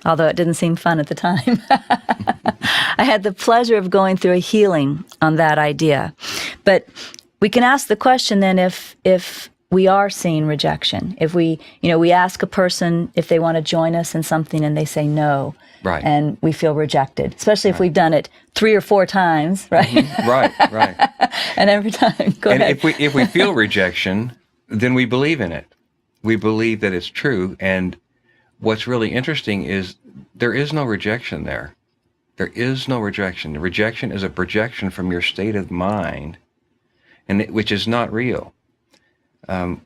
although it didn't seem fun at the time. I had the pleasure of going through a healing on that idea. But we can ask the question then if we are seeing rejection. If we ask a person if they want to join us in something and they say no. Right. And we feel rejected, especially if we've done it 3 or 4 times, right? Mm-hmm. Right. And every time, go ahead. And if we feel rejection, then we believe in it. We believe that it's true. And what's really interesting is there is no rejection there. There is no rejection. Rejection is a projection from your state of mind, which is not real. When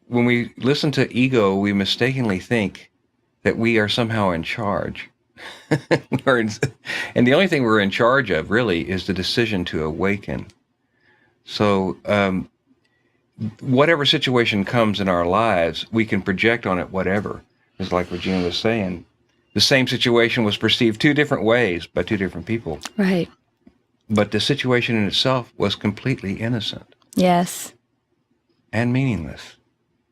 we listen to ego, we mistakenly think that we are somehow in charge. And the only thing we're in charge of, really, is the decision to awaken. So whatever situation comes in our lives, we can project on it whatever. It's like Regina was saying. The same situation was perceived 2 different ways by 2 different people. Right. But the situation in itself was completely innocent. Yes. And meaningless.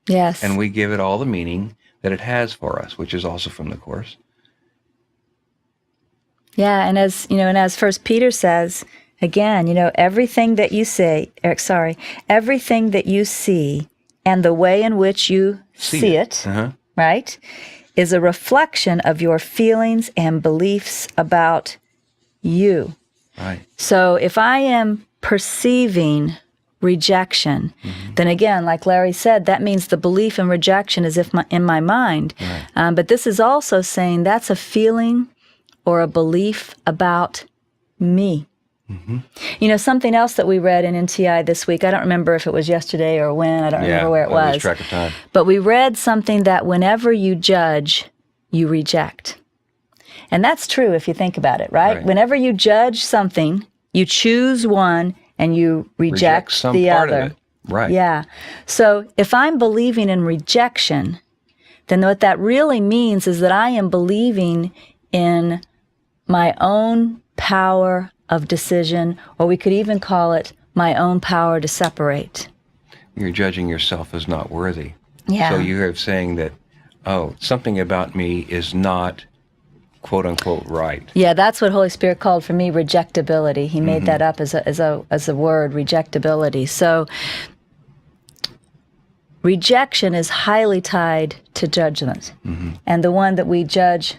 Yes. And we give it all the meaning that it has for us, which is also from the Course. Yeah, and as First Peter says, again, everything that you everything that you see and the way in which you see it, right, is a reflection of your feelings and beliefs about you. Right. So if I am perceiving rejection, then again, like Larry said, that means the belief in rejection is in my mind. Right. But this is also saying that's a feeling or a belief about me. Mm-hmm. Something else that we read in NTI this week, I don't remember if it was yesterday or when, I don't remember where it was. Lose track of time. But we read something that whenever you judge, you reject. And that's true if you think about it, right? Whenever you judge something, you choose one and you reject some the part other. Of it. Right. Yeah. So if I'm believing in rejection, then what that really means is that I am believing in my own power of decision, or we could even call it my own power to separate. You're judging yourself as not worthy. Yeah. So you're saying that, something about me is not quote unquote right. Yeah, that's what Holy Spirit called for me rejectability. He made that up as a word, rejectability. So rejection is highly tied to judgment. And the one that we judge,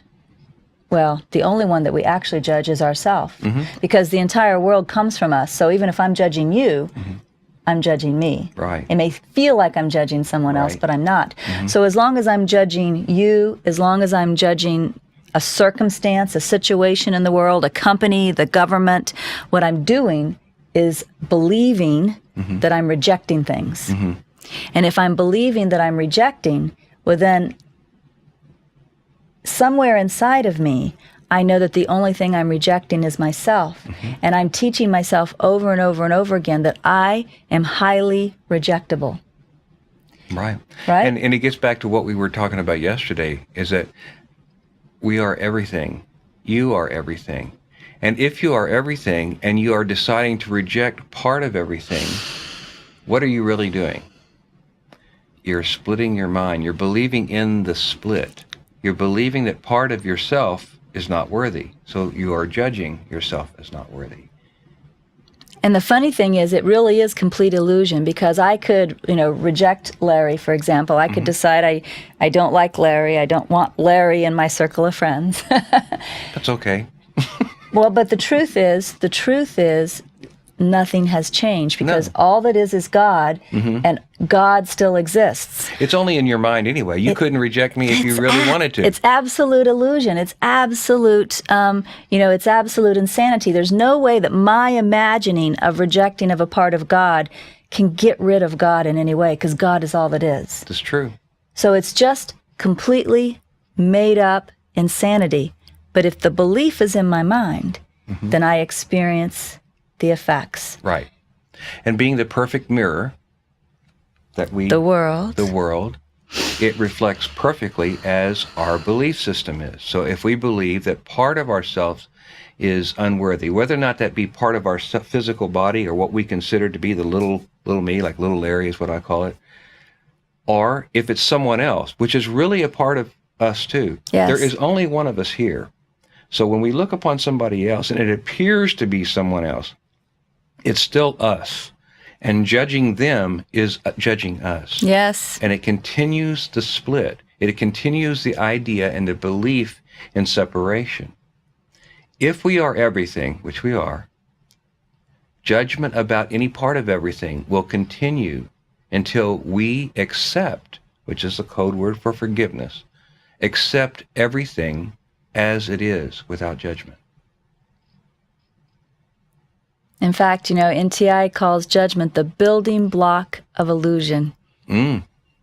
the only one that we actually judge is ourselves. Because the entire world comes from us. So even if I'm judging you, I'm judging me. Right. It may feel like I'm judging someone else, but I'm not. So as long as I'm judging you, as long as I'm judging a circumstance, a situation in the world, a company, the government, what I'm doing is believing that I'm rejecting things. And if I'm believing that I'm rejecting, well then, somewhere inside of me, I know that the only thing I'm rejecting is myself. And I'm teaching myself over and over and over again that I am highly rejectable. Right. Right? And it gets back to what we were talking about yesterday, is that we are everything. You are everything. And if you are everything and you are deciding to reject part of everything, what are you really doing? You're splitting your mind. You're believing in the split. You're believing that part of yourself is not worthy. So you are judging yourself as not worthy. And the funny thing is, it really is complete illusion, because I could, reject Larry, for example. I could decide I don't like Larry. I don't want Larry in my circle of friends. That's okay. Well, but the truth is, nothing has changed, because all that is God, and God still exists. It's only in your mind anyway. You couldn't reject me if you really wanted to. It's absolute illusion. It's absolute, it's absolute insanity. There's no way that my imagining of rejecting of a part of God can get rid of God in any way, because God is all that is. That's true. So it's just completely made up insanity. But if the belief is in my mind, then I experience the effects. Right. And being the perfect mirror that the world, it reflects perfectly as our belief system is. So if we believe that part of ourselves is unworthy, whether or not that be part of our physical body or what we consider to be the little me, like little Larry is what I call it, or if it's someone else, which is really a part of us too. Yes. There is only one of us here. So when we look upon somebody else and it appears to be someone else, it's still us. And judging them is judging us. Yes. And it continues the split. It continues the idea and the belief in separation. If we are everything, which we are, judgment about any part of everything will continue until we accept, which is the code word for forgiveness, accept everything as it is without judgment. In fact, NTI calls judgment the building block of illusion. Yeah.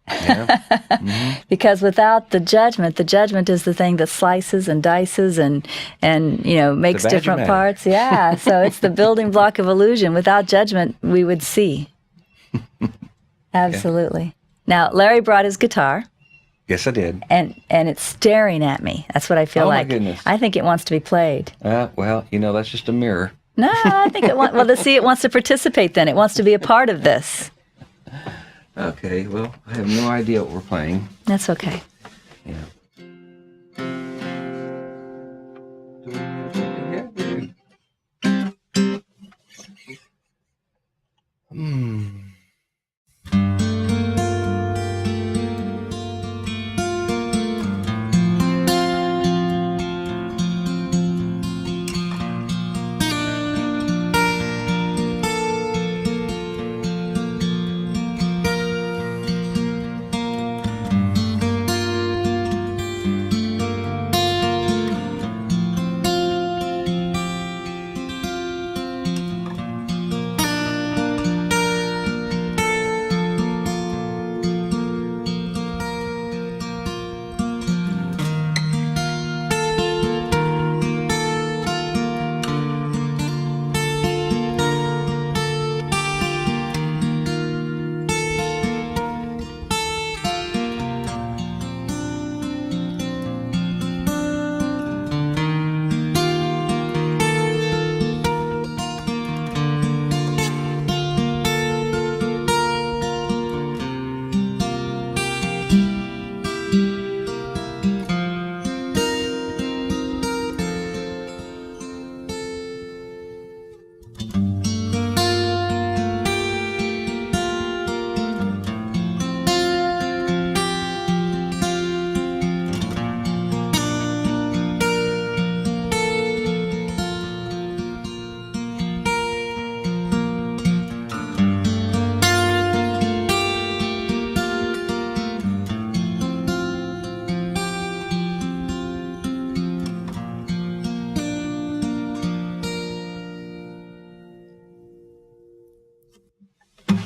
Mm-hmm. Because without the judgment is the thing that slices and dices and makes different parts. Yeah, so it's the building block of illusion. Without judgment, we would see. Absolutely. Yeah. Now, Larry brought his guitar. Yes, I did. And it's staring at me. That's what I feel like. Oh, my goodness. I think it wants to be played. Well, that's just a mirror. No, I think it wants to participate then. It wants to be a part of this. Okay, well, I have no idea what we're playing. That's okay. Yeah.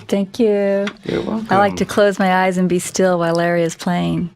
Thank you. You're welcome. I like to close my eyes and be still while Larry is playing.